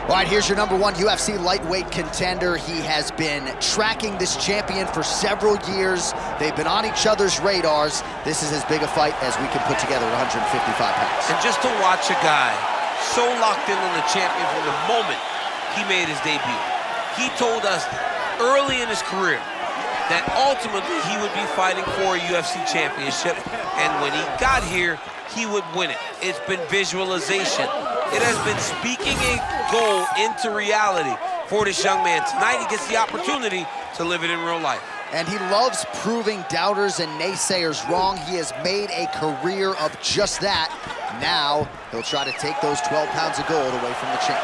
All right, here's your #1 UFC lightweight contender. He has been tracking this champion for several years. They've been on each other's radars. This is as big a fight as we can put together at 155 pounds. And just to watch a guy so locked in on the champion from the moment he made his debut. He told us early in his career that ultimately he would be fighting for a UFC championship, and when he got here, he would win it. It's been visualization. It has been speaking a goal into reality for this young man. Tonight, he gets the opportunity to live it in real life. And he loves proving doubters and naysayers wrong. He has made a career of just that. Now, he'll try to take those 12 pounds of gold away from the champ.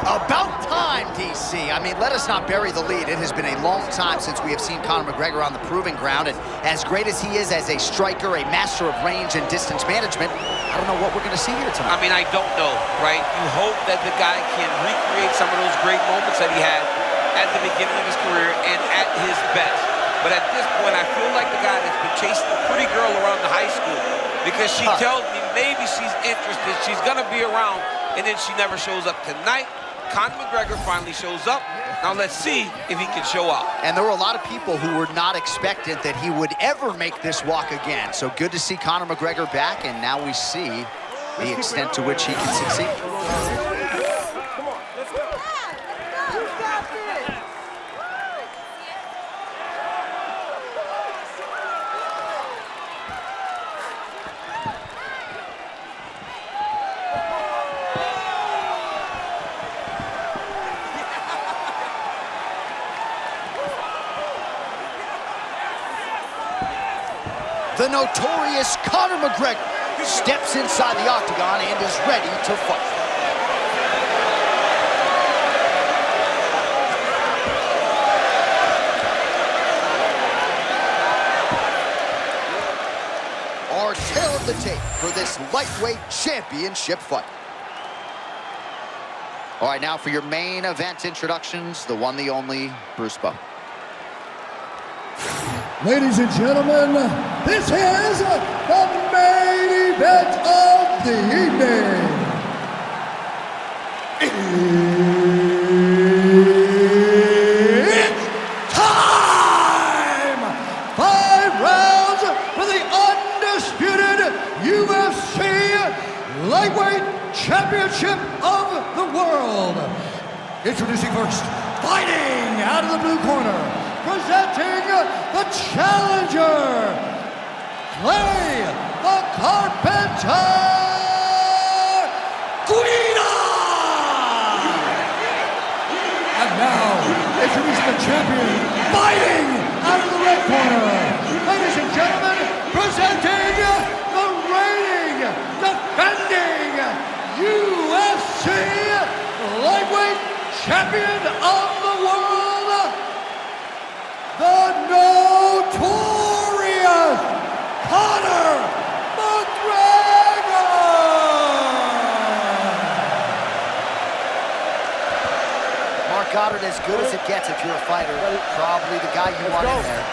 About time, DC. I mean, let us not bury the lead. It has been a long time since we have seen Conor McGregor on the proving ground, and as great as he is as a striker, a master of range and distance management, I don't know what we're going to see here tonight. I mean, I don't know, right? You hope that the guy can recreate some of those great moments that he had at the beginning of his career and at his best. But at this point, I feel like the guy that's been chasing the pretty girl around the high school because she tells me maybe she's interested, she's going to be around, and then she never shows up. Tonight, Conor McGregor finally shows up. Now let's see if he can show up. And there were a lot of people who were not expectant that he would ever make this walk again. So good to see Conor McGregor back, and now we see the extent to which he can succeed. The notorious Conor McGregor steps inside the octagon and is ready to fight. Our tail of the tape for this lightweight championship fight. All right, now for your main event introductions, the one, the only, Bruce Bowe. Ladies and gentlemen, this is the main event of the evening. It's time! 5 rounds for the undisputed UFC Lightweight Championship of the World. Introducing first, fighting out of the blue corner, presenting the challenger, Clay the Carpenter Guida! And now, introducing the champion, fighting out of the red corner, ladies and gentlemen, presenting the reigning, defending UFC Lightweight Champion of the World, the notorious Conor McGregor! Mark Goddard, as good as it gets if you're a fighter. Probably the guy you want in there.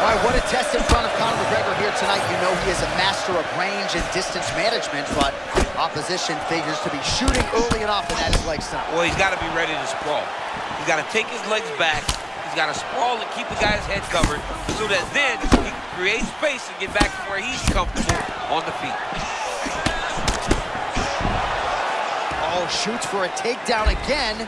All right, what a test in front of Conor McGregor here tonight. You know he is a master of range and distance management, but opposition figures to be shooting early and often at his legs tonight. Well, he's got to be ready to sprawl. He's got to take his legs back. He's got to sprawl and keep the guy's head covered so that then he can create space and get back to where he's comfortable on the feet. Oh, shoots for a takedown again,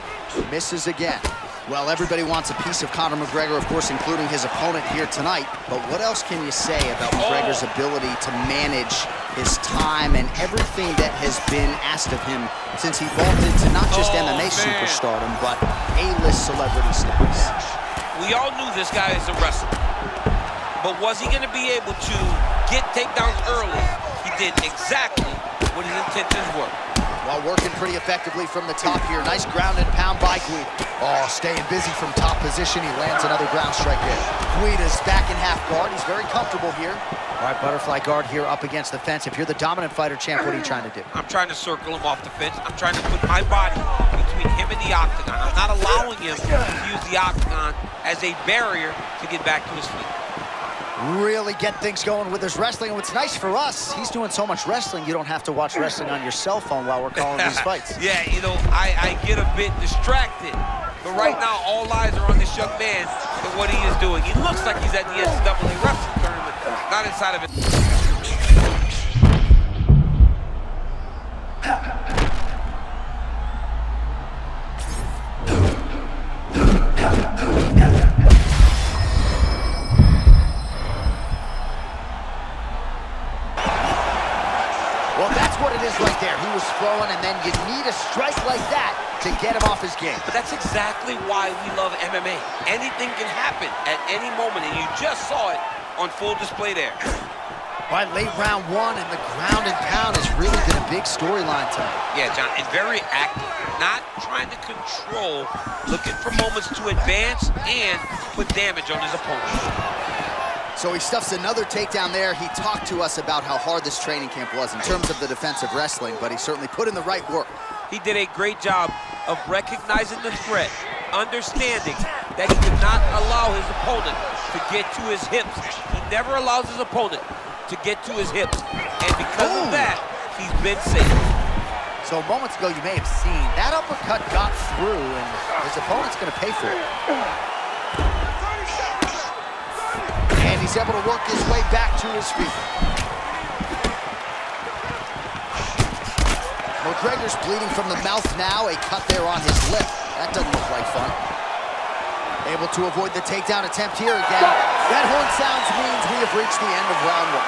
misses again. Well, everybody wants a piece of Conor McGregor, of course, including his opponent here tonight. But what else can you say about McGregor's ability to manage his time and everything that has been asked of him since he vaulted into not just MMA superstardom, but A-list celebrity status? We all knew this guy is a wrestler. But was he going to be able to get takedowns early? He did exactly what his intentions were. While working pretty effectively from the top here. Nice ground and pound by Guida. Oh, staying busy from top position. He lands another ground strike there. Guida's back in half guard. He's very comfortable here. All right, butterfly guard here up against the fence. If you're the dominant fighter, champ, what are you trying to do? I'm trying to circle him off the fence. I'm trying to put my body between him and the octagon. I'm not allowing him to use the octagon as a barrier to get back to his feet. Really get things going with his wrestling. And what's nice for us, he's doing so much wrestling, you don't have to watch wrestling on your cell phone while we're calling these fights. Yeah, you know, I get a bit distracted. But right now, all eyes are on this young man and what he is doing. He looks like he's at the NCAA wrestling tournament, not inside of it. Well, that's what it is right there. He was throwing, and then you need a strike like that to get him off his game. But that's exactly why we love MMA. Anything can happen at any moment, and you just saw it on full display there. All right, late round one, and the ground and pound has really been a big storyline tonight. Yeah, John, and very active. Not trying to control, looking for moments to advance and put damage on his opponent. So he stuffs another takedown there. He talked to us about how hard this training camp was in terms of the defensive wrestling, but he certainly put in the right work. He did a great job of recognizing the threat, understanding that he did not allow his opponent to get to his hips. He never allows his opponent to get to his hips, and because of that, he's been safe. So moments ago, you may have seen that uppercut got through, and his opponent's going to pay for it. And he's able to work his way back to his feet. McGregor's bleeding from the mouth now, a cut there on his lip. That doesn't look like fun. Able to avoid the takedown attempt here again. That horn sounds means we have reached the end of round one.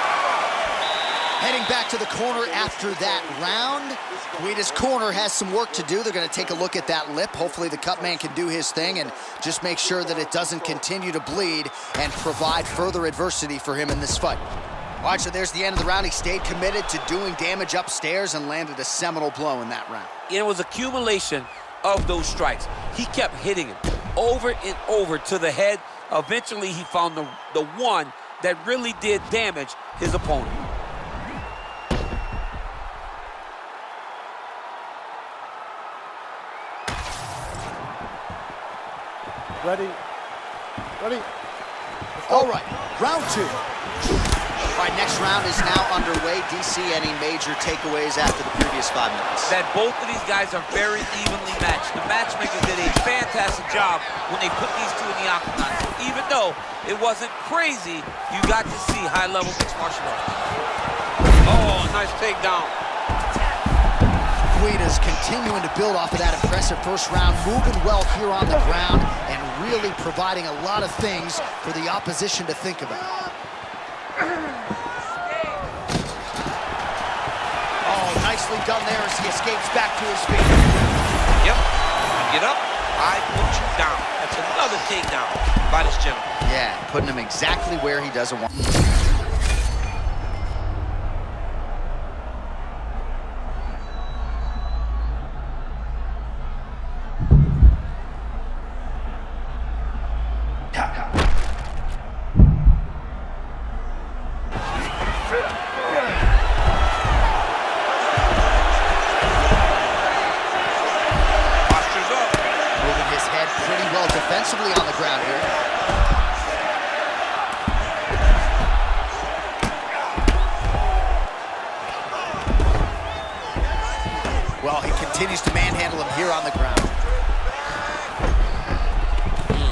Heading back to the corner after that round. Guida's corner has some work to do. They're going to take a look at that lip. Hopefully the cut man can do his thing and just make sure that it doesn't continue to bleed and provide further adversity for him in this fight. All right, so there's the end of the round. He stayed committed to doing damage upstairs and landed a seminal blow in that round. It was accumulation of those strikes. He kept hitting him over and over to the head. Eventually, he found the one that really did damage his opponent. Ready? Ready? All right, round two. All right, next round is now underway. DC, any major takeaways after the previous 5 minutes? That both of these guys are very evenly matched. The matchmaker did a fantastic job when they put these two in the octagon. Even though it wasn't crazy, you got to see high-level mixed martial arts. Oh, nice takedown. Guida's continuing to build off of that impressive first round, moving well here on the ground and really providing a lot of things for the opposition to think about. Oh, nicely done there as he escapes back to his feet. Yep. Get up, I put you down. That's another takedown by this gentleman. Yeah, putting him exactly where he doesn't want. Defensively on the ground here. Well, he continues to manhandle him here on the ground.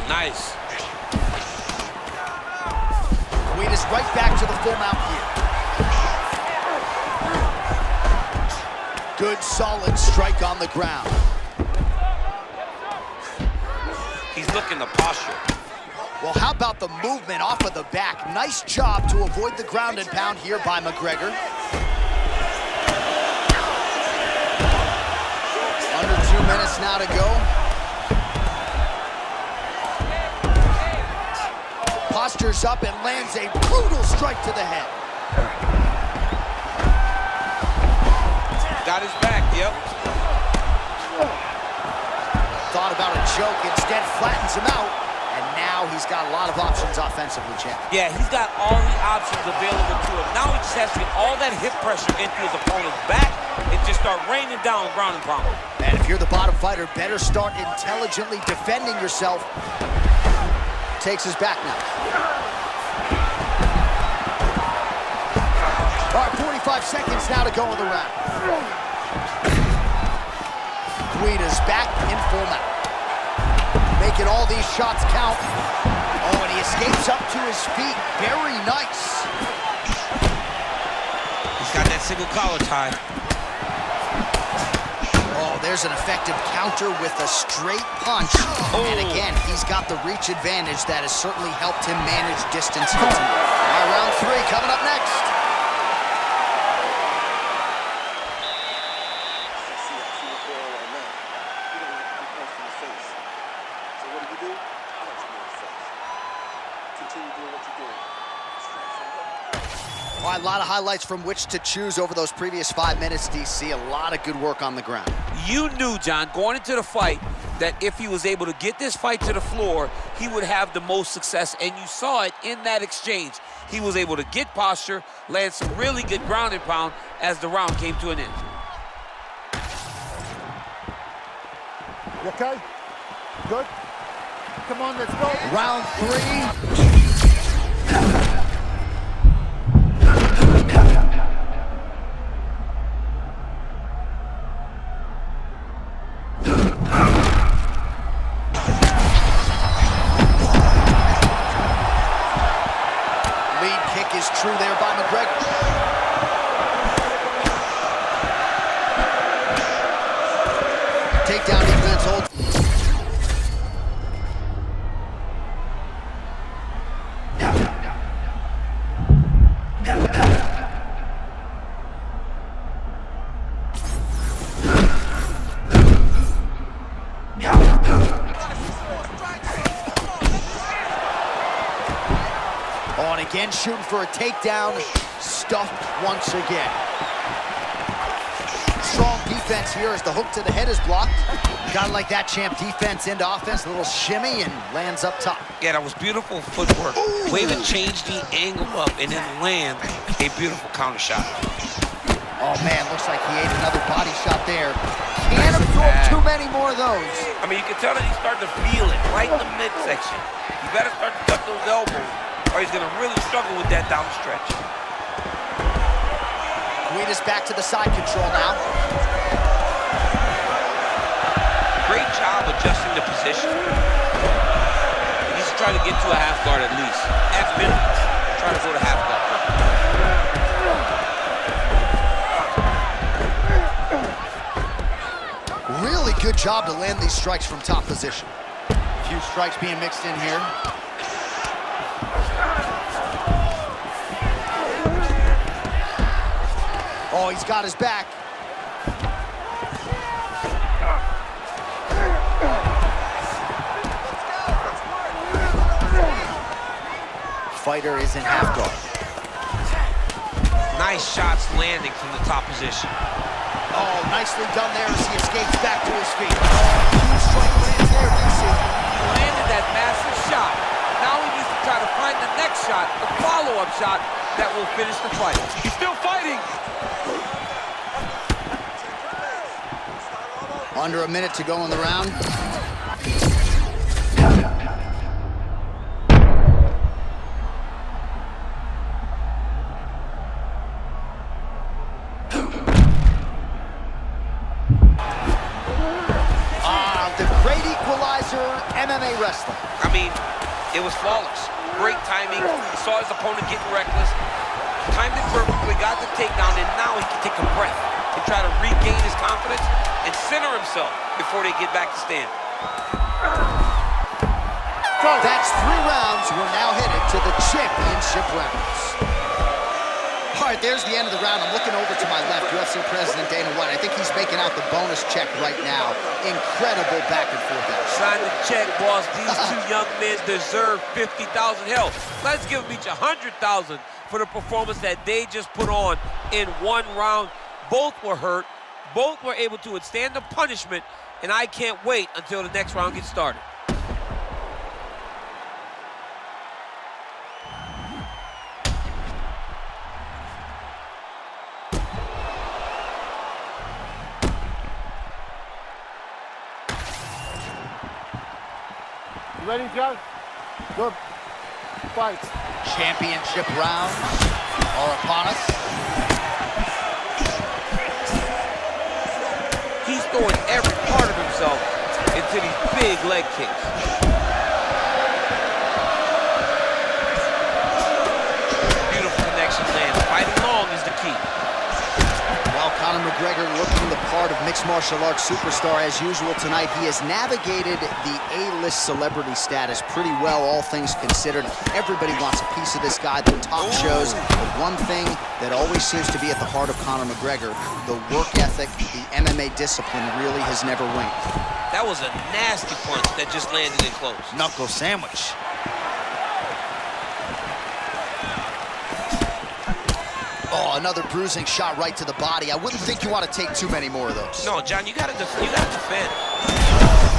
Nice. Guida's right back to the full mount here. Good, solid strike on the ground. He's looking the posture. Well, how about the movement off of the back? Nice job to avoid the ground and pound here by McGregor. Under 2 minutes now to go. Postures up and lands a brutal strike to the head. Got his back, yep. thought about a choke, instead flattens him out. And now he's got a lot of options offensively, champ. Yeah, he's got all the options available to him. Now he just has to get all that hip pressure into his opponent's back and just start raining down ground and pound. And if you're the bottom fighter, better start intelligently defending yourself. Takes his back now. All right, 45 seconds now to go in the round. Guida's back in full mount. Making all these shots count. Oh, and he escapes up to his feet. Very nice. He's got that single collar tie. Oh, there's an effective counter with a straight punch. Oh. And again, he's got the reach advantage that has certainly helped him manage distance here tonight. All right, round 3 coming up next. All right, a lot of highlights from which to choose over those previous 5 minutes, DC. A lot of good work on the ground. You knew, John, going into the fight, that if he was able to get this fight to the floor, he would have the most success, and you saw it in that exchange. He was able to get posture, land some really good ground and pound as the round came to an end. You okay? Good? Come on, let's go. Round 3. Is true there by McGregor. Takedown defense holds. Oh, and again, shooting for a takedown, stuffed once again. Strong defense here as the hook to the head is blocked. Gotta like that, champ. Defense into offense, a little shimmy, and lands up top. Yeah, that was beautiful footwork. Ooh. Way to change the angle up and then land a beautiful counter shot. Oh, man, looks like he ate another body shot there. Can't absorb too many more of those. I mean, you can tell that he's starting to feel it right in the midsection. You better start to cut those elbows, or he's gonna really struggle with that down the stretch. Guida's back to the side control now. Great job adjusting the position. He needs to try to get to a half guard at least. At minimum, try to go to half guard. Really good job to land these strikes from top position. A few strikes being mixed in here. Oh, he's got his back. Fighter is in half guard. Nice shots landing from the top position. Oh, nicely done there as he escapes back to his feet. Huge strike lands there, DC. He landed that massive shot. Now he needs to try to find the next shot, the follow-up shot that will finish the fight. He's still fighting. Under a minute to go in the round. The great equalizer, MMA wrestling. I mean, it was flawless. Great timing. He saw his opponent getting reckless. Timed it perfectly, got the takedown, and now he can take a breath and try to regain his confidence and center himself before they get back to stand. That's 3 rounds. We're now headed to the championship rounds. All right, there's the end of the round. I'm looking over to my left, UFC President Dana White. I think he's making out the bonus check right now. Incredible back and forth action. Sign the check, boss. These 2 young men deserve $50,000. Hell, let's give them each $100,000 for the performance that they just put on in 1 round. Both were hurt. Both were able to withstand the punishment and I can't wait until the next round gets started. Ready, John? Good. Fight. Championship rounds are upon us. He's throwing every part of himself into these big leg kicks. Beautiful connection lands. Fighting long is the key. While Conor McGregor looking the part of mixed martial arts superstar as usual tonight, he has navigated the A-list celebrity status pretty well, all things considered. Everybody wants a piece of this guy, the top shows. But one thing that always seems to be at the heart of Conor McGregor, the work ethic, the MMA discipline really has never waned. That was a nasty punch that just landed in close. Knuckle sandwich. Oh, another bruising shot right to the body. I wouldn't think you want to take too many more of those. No, John, you gotta defend. Oh,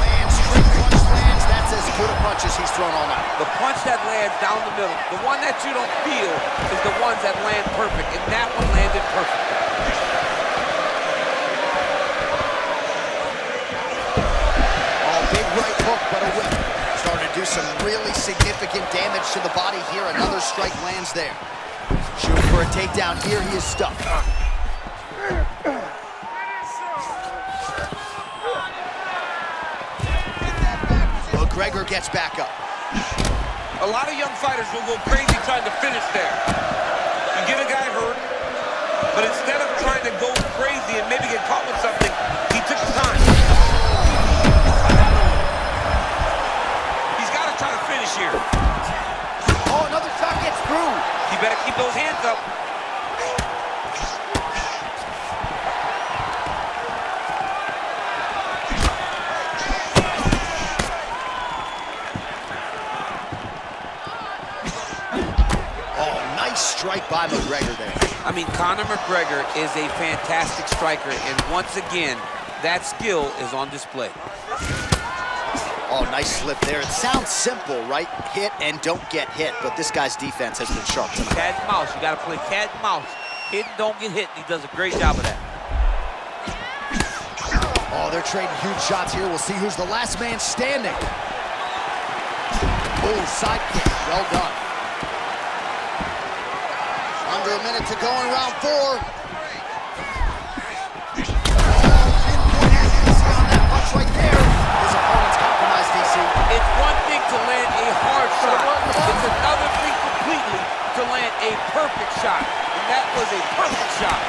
man, straight punch lands. That's as good a punch as he's thrown all night. The punch that lands down the middle, the one that you don't feel is the ones that land perfect, and that one landed perfect. Oh, big right hook, but a whip. Starting to do some really significant damage to the body here. Another strike lands there. Shooting for a takedown here, he is stuck. McGregor gets back up. A lot of young fighters will go crazy trying to finish there. You get a guy hurt, but instead of trying to go crazy and maybe get caught with something, he took his time. He's got to try to finish here. Oh, another shot gets through. You better keep those hands up. Oh, nice strike by McGregor there. I mean, Conor McGregor is a fantastic striker, and once again, that skill is on display. Oh, nice slip there. It sounds simple, right? Hit and don't get hit, but this guy's defense has been sharp tonight. Cat and mouse. You got to play cat and mouse. Hit and don't get hit, and he does a great job of that. Oh, they're trading huge shots here. We'll see who's the last man standing. Oh, side kick. Well done. Under a minute to go in round 4. Pinpoint accuracy on that punch right there. His opponent's compromised, DC. It's one thing to land a hard shot. It's another thing completely to land a perfect shot. And that was a perfect shot.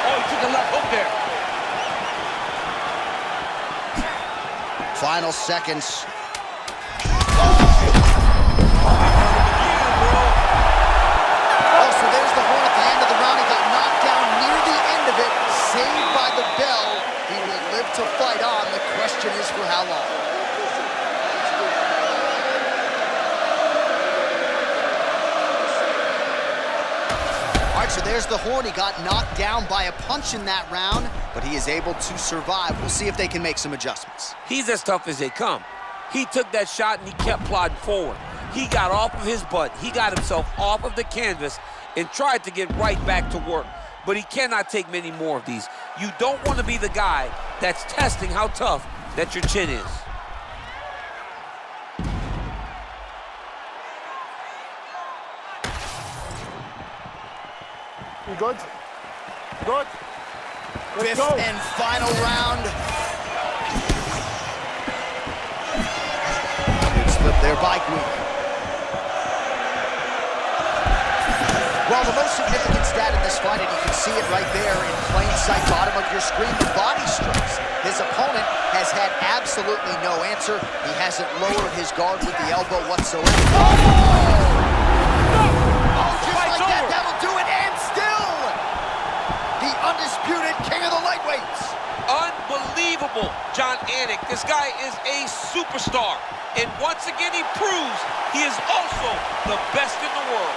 Oh, he took a left hook there. Final seconds. Oh, so there's the horn at the end of the round. He got knocked down near the end of it, saved by the bell. He will live to fight on. The question is for how long. All right, so there's the horn. He got knocked down by a punch in that round, but he is able to survive. We'll see if they can make some adjustments. He's as tough as they come. He took that shot and he kept plodding forward. He got off of his butt. He got himself off of the canvas and tried to get right back to work. But he cannot take many more of these. You don't want to be the guy that's testing how tough that your chin is. You good? Good. Let's Fifth go. and final round. Good slip there by Guida. Well, the most significant stat in this fight, and you can see it right there in plain sight, bottom of your screen, the body strikes. His opponent has had absolutely no answer. He hasn't lowered his guard with the elbow whatsoever. Oh, just like that, that'll do it, and still the undisputed king of the lightweights. Unbelievable, John Anik. This guy is a superstar. And once again, he proves he is also the best in the world.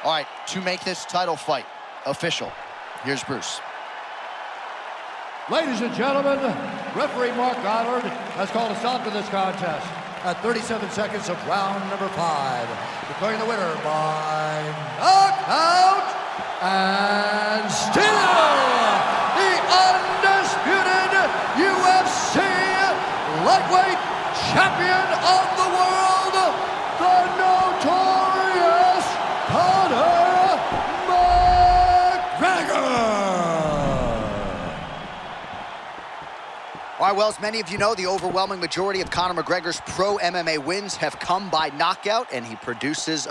All right, to make this title fight official, here's Bruce. Ladies and gentlemen, referee Mark Goddard has called a stop to this contest at 37 seconds of round number 5, declaring the winner by knockout and still the undisputed UFC lightweight champion of the world, the notorious Conor McGregor. All right, well, as many of you know, the overwhelming majority of Conor McGregor's pro MMA wins have come by knockout, and he produces